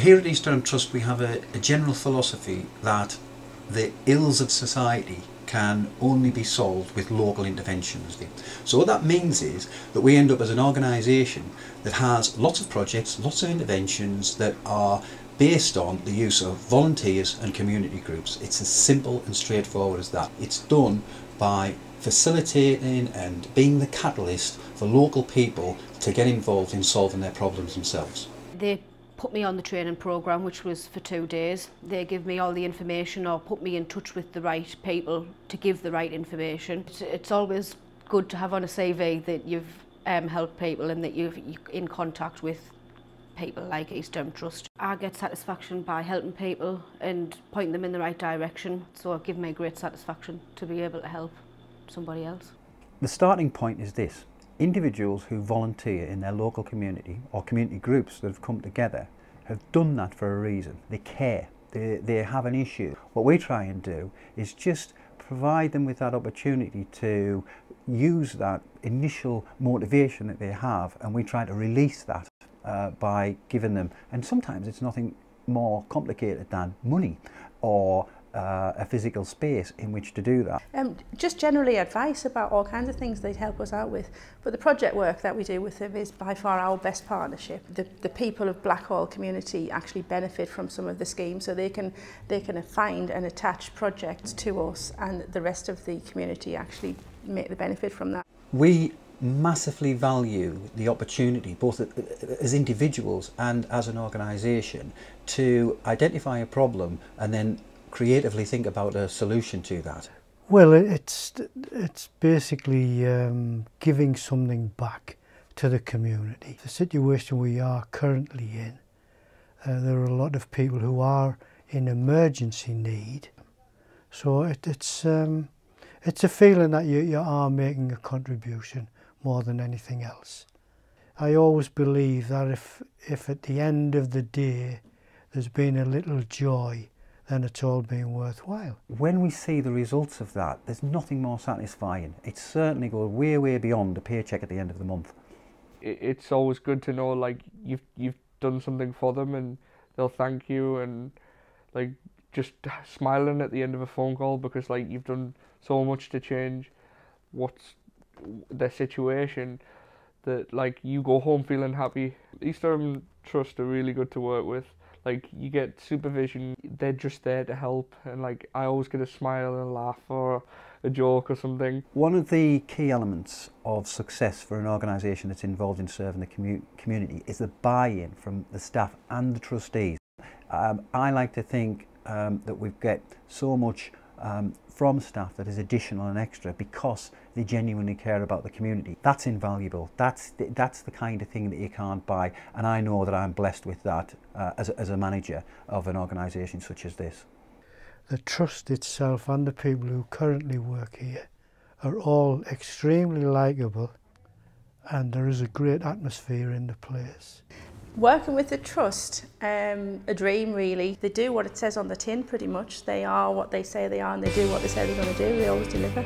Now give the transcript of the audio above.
Here at East Durham Trust we have a general philosophy that the ills of society can only be solved with local interventions. So what that means is that we end up as an organisation that has lots of projects, lots of interventions that are based on the use of volunteers and community groups. It's as simple and straightforward as that. It's done by facilitating and being the catalyst for local people to get involved in solving their problems themselves. They put me on the training programme, which was for 2 days. They give me all the information or put me in touch with the right people to give the right information. It's always good to have on a CV that you've helped people and that you're in contact with people like East Durham Trust. I get satisfaction by helping people and pointing them in the right direction, so it gives me great satisfaction to be able to help somebody else. The starting point is this: individuals who volunteer in their local community or community groups that have come together have done that for a reason. They care, they have an issue. What we try and do is just provide them with that opportunity to use that initial motivation that they have, and we try to release that by giving them, and sometimes it's nothing more complicated than money or a physical space in which to do that. Just generally advice about all kinds of things they'd help us out with. But the project work that we do with them is by far our best partnership. The people of Blackhall community actually benefit from some of the schemes, so they can find and attach projects to us, and the rest of the community actually make the benefit from that. We massively value the opportunity, both as individuals and as an organisation, to identify a problem and then creatively think about a solution to that. Well, it's basically giving something back to the community. The situation we are currently in, there are a lot of people who are in emergency need, so it's a feeling that you are making a contribution more than anything else. I always believe that if at the end of the day there's been a little joy, then it's all been worthwhile. When we see the results of that, there's nothing more satisfying. It certainly goes way, way beyond a paycheck at the end of the month. It's always good to know like you've done something for them and they'll thank you, and like just smiling at the end of a phone call because like you've done so much to change what's their situation, that like you go home feeling happy. East Durham Trust are really good to work with. Like you get supervision, they're just there to help, and like I always get a smile and a laugh or a joke or something. One of the key elements of success for an organisation that's involved in serving the community is the buy-in from the staff and the trustees. I like to think that we get so much from staff that is additional and extra because they genuinely care about the community. That's invaluable. That's the kind of thing that you can't buy, and I know that I'm blessed with that as a manager of an organisation such as this. The trust itself and the people who currently work here are all extremely likeable, and there is a great atmosphere in the place. Working with the trust, a dream really. They do what it says on the tin pretty much. They are what they say they are, and they do what they say they're going to do. They always deliver.